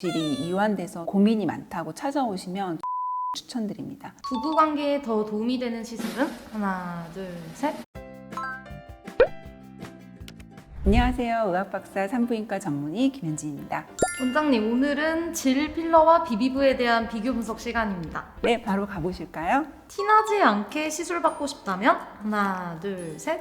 질이 이완돼서 고민이 많다고 찾아오시면 추천드립니다. 부부관계에 더 도움이 되는 시술은? 하나, 둘, 셋. 안녕하세요. 의학박사 산부인과 전문의 김현지입니다. 원장님, 오늘은 질 필러와 비비브에 대한 비교 분석 시간입니다. 네, 바로 가보실까요? 티나지 않게 시술받고 싶다면? 하나, 둘, 셋.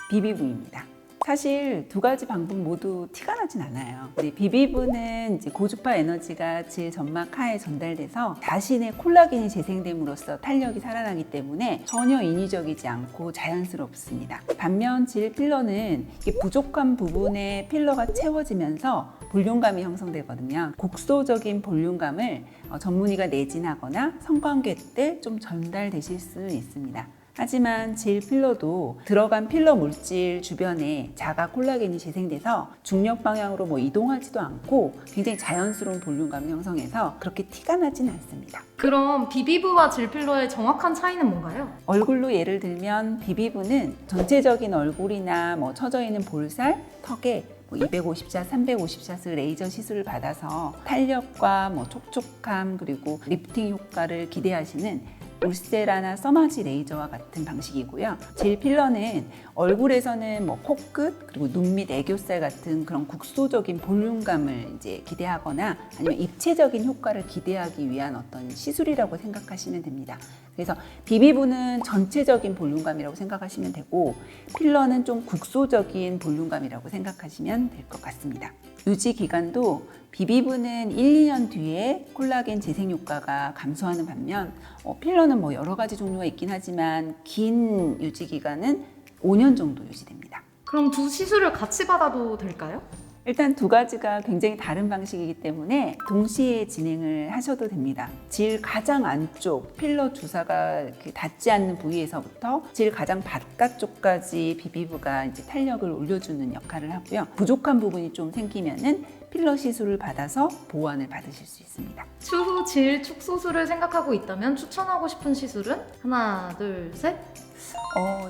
비비브입니다. 사실 두 가지 방법 모두 티가 나진 않아요. 비비브는 이제 고주파 에너지가 질 점막 하에 전달돼서 자신의 콜라겐이 재생됨으로써 탄력이 살아나기 때문에 전혀 인위적이지 않고 자연스럽습니다. 반면 질 필러는 부족한 부분에 필러가 채워지면서 볼륨감이 형성되거든요. 국소적인 볼륨감을 전문의가 내진하거나 성관계 때 좀 전달되실 수 있습니다. 하지만 질 필러도 들어간 필러 물질 주변에 자가 콜라겐이 재생돼서 중력 방향으로 이동하지도 않고 굉장히 자연스러운 볼륨감을 형성해서 그렇게 티가 나진 않습니다. 그럼 비비브와 질 필러의 정확한 차이는 뭔가요? 얼굴로 예를 들면 비비브는 전체적인 얼굴이나 처져 있는 볼살, 턱에 250샷, 350샷을 레이저 시술을 받아서 탄력과 촉촉함 그리고 리프팅 효과를 기대하시는 울세라나 써마지 레이저와 같은 방식이고요. 질 필러는 얼굴에서는 코끝 그리고 눈 밑 애교살 같은 그런 국소적인 볼륨감을 이제 기대하거나 아니면 입체적인 효과를 기대하기 위한 어떤 시술이라고 생각하시면 됩니다. 그래서 비비브는 전체적인 볼륨감이라고 생각하시면 되고 필러는 좀 국소적인 볼륨감이라고 생각하시면 될 것 같습니다. 유지 기간도 비비브는 1, 2년 뒤에 콜라겐 재생 효과가 감소하는 반면 필러는 여러 가지 종류가 있긴 하지만 긴 유지 기간은 5년 정도 유지됩니다. 그럼 두 시술을 같이 받아도 될까요? 일단 두 가지가 굉장히 다른 방식이기 때문에 동시에 진행을 하셔도 됩니다. 질 가장 안쪽 필러 주사가 닿지 않는 부위에서부터 질 가장 바깥쪽까지 비비브가 이제 탄력을 올려주는 역할을 하고요. 부족한 부분이 좀 생기면은 필러 시술을 받아서 보완을 받으실 수 있습니다. 추후 질 축소술을 생각하고 있다면 추천하고 싶은 시술은? 하나, 둘, 셋.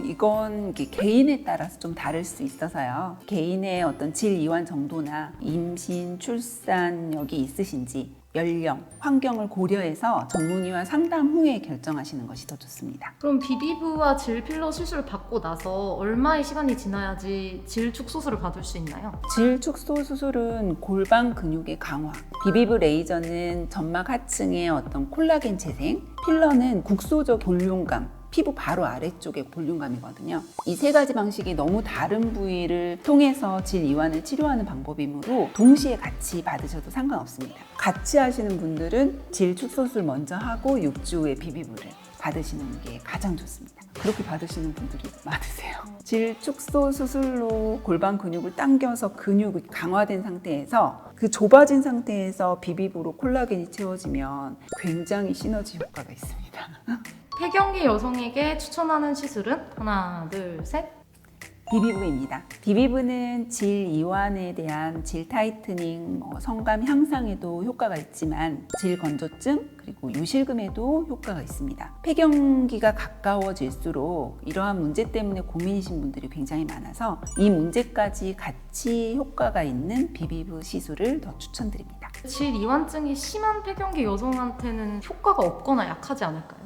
이건 개인에 따라서 좀 다를 수 있어서요. 개인의 어떤 질 이완 정도나 임신, 출산력이 있으신지 연령, 환경을 고려해서 전문의와 상담 후에 결정하시는 것이 더 좋습니다. 그럼 비비브와 질 필러 시술 받고 나서 얼마의 시간이 지나야지 질 축소술을 받을 수 있나요? 질 축소 수술은 골반 근육의 강화, 비비브 레이저는 점막 하층의 어떤 콜라겐 재생, 필러는 국소적 볼륨감, 피부 바로 아래쪽의 볼륨감이거든요. 이 세 가지 방식이 너무 다른 부위를 통해서 질 이완을 치료하는 방법이므로 동시에 같이 받으셔도 상관없습니다. 같이 하시는 분들은 질 축소술 먼저 하고 6주 후에 비비브를 받으시는 게 가장 좋습니다. 그렇게 받으시는 분들이 많으세요. 질 축소 수술로 골반 근육을 당겨서 근육이 강화된 상태에서 그 좁아진 상태에서 비비브로 콜라겐이 채워지면 굉장히 시너지 효과가 있습니다. 폐경기 여성에게 추천하는 시술은? 하나, 둘, 셋. 비비브입니다. 비비브는 질 이완에 대한 질 타이트닝, 성감 향상에도 효과가 있지만 질 건조증 그리고 유실금에도 효과가 있습니다. 폐경기가 가까워질수록 이러한 문제 때문에 고민이신 분들이 굉장히 많아서 이 문제까지 같이 효과가 있는 비비브 시술을 더 추천드립니다. 질 이완증이 심한 폐경기 여성한테는 효과가 없거나 약하지 않을까요?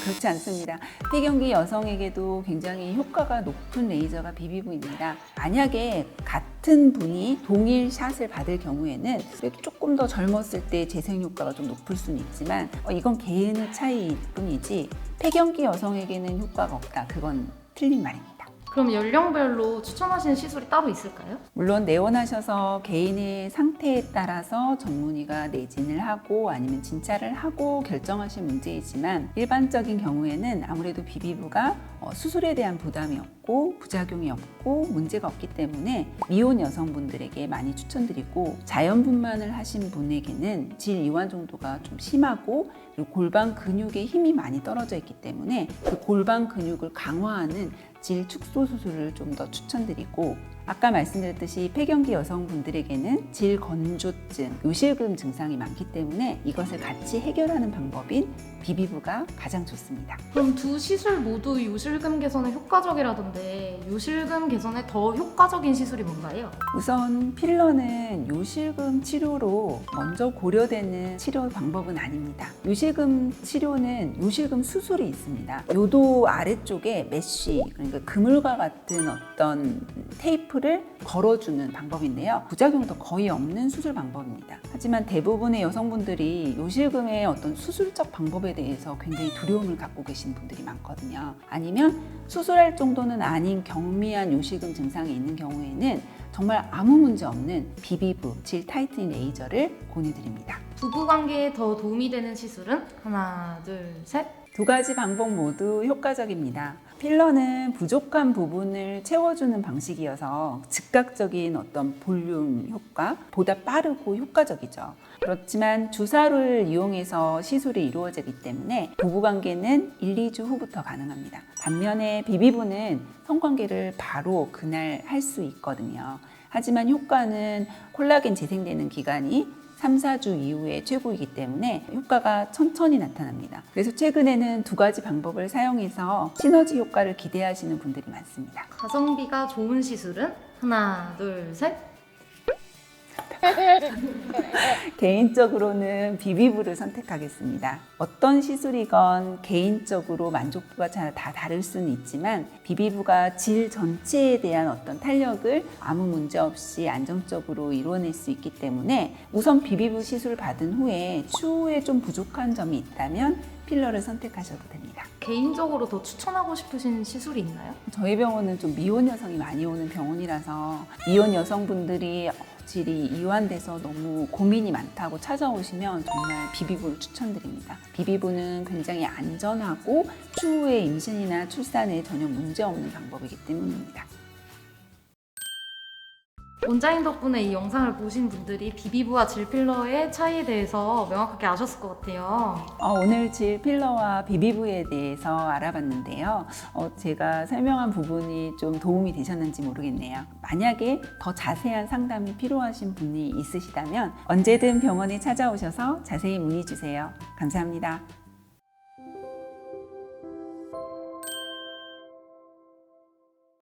그렇지 않습니다. 폐경기 여성에게도 굉장히 효과가 높은 레이저가 비비브입니다. 만약에 같은 분이 동일 샷을 받을 경우에는 조금 더 젊었을 때 재생 효과가 좀 높을 수는 있지만 이건 개인의 차이일 뿐이지 폐경기 여성에게는 효과가 없다. 그건 틀린 말입니다. 그럼 연령별로 추천하시는 시술이 따로 있을까요? 물론 내원하셔서 개인의 상태에 따라서 전문의가 내진을 하고 아니면 진찰을 하고 결정하실 문제이지만 일반적인 경우에는 아무래도 비비브가 수술에 대한 부담이 없고 부작용이 없고 문제가 없기 때문에 미혼 여성분들에게 많이 추천드리고 자연분만을 하신 분에게는 질 이완 정도가 좀 심하고 그리고 골반 근육에 힘이 많이 떨어져 있기 때문에 그 골반 근육을 강화하는 질 축소 수술을 좀 더 추천드리고 아까 말씀드렸듯이 폐경기 여성분들에게는 질건조증, 요실금 증상이 많기 때문에 이것을 같이 해결하는 방법인 비비브가 가장 좋습니다. 그럼 두 시술 모두 요실금 개선에 효과적이라던데 요실금 개선에 더 효과적인 시술이 뭔가요? 우선 필러는 요실금 치료로 먼저 고려되는 치료 방법은 아닙니다. 요실금 치료는 요실금 수술이 있습니다. 요도 아래쪽에 메쉬, 그러니까 그물과 같은 어떤 테이프를 걸어주는 방법인데요. 부작용도 거의 없는 수술 방법입니다. 하지만 대부분의 여성분들이 요실금의 어떤 수술적 방법에 대해서 굉장히 두려움을 갖고 계신 분들이 많거든요. 아니면 수술할 정도는 아닌 경미한 요실금 증상이 있는 경우에는 정말 아무 문제 없는 비비브, 질 타이트닝 레이저를 권유드립니다. 부부관계에 더 도움이 되는 시술은? 하나, 둘, 셋. 두 가지 방법 모두 효과적입니다. 필러는 부족한 부분을 채워주는 방식이어서 즉각적인 어떤 볼륨 효과, 보다 빠르고 효과적이죠. 그렇지만 주사를 이용해서 시술이 이루어지기 때문에 부부관계는 1, 2주 후부터 가능합니다. 반면에 비비브는 성관계를 바로 그날 할 수 있거든요. 하지만 효과는 콜라겐 재생되는 기간이 3, 4주 이후에 최고이기 때문에 효과가 천천히 나타납니다. 그래서 최근에는 두 가지 방법을 사용해서 시너지 효과를 기대하시는 분들이 많습니다. 가성비가 좋은 시술은? 하나, 둘, 셋. 개인적으로는 비비브를 선택하겠습니다. 어떤 시술이건 개인적으로 만족도가 다 다를 수는 있지만 비비브가 질 전체에 대한 어떤 탄력을 아무 문제 없이 안정적으로 이루어낼 수 있기 때문에 우선 비비브 시술 받은 후에 추후에 좀 부족한 점이 있다면 필러를 선택하셔도 됩니다. 개인적으로 더 추천하고 싶으신 시술이 있나요? 저희 병원은 좀 미혼 여성이 많이 오는 병원이라서 미혼 여성분들이 질이 이완돼서 너무 고민이 많다고 찾아오시면 정말 비비브를 추천드립니다. 비비브는 굉장히 안전하고 추후에 임신이나 출산에 전혀 문제없는 방법이기 때문입니다. 원장님 덕분에 이 영상을 보신 분들이 비비브와 질필러의 차이에 대해서 명확하게 아셨을 것 같아요. 오늘 질 필러와 비비브에 대해서 알아봤는데요. 제가 설명한 부분이 좀 도움이 되셨는지 모르겠네요. 만약에 더 자세한 상담이 필요하신 분이 있으시다면 언제든 병원에 찾아오셔서 자세히 문의 주세요. 감사합니다.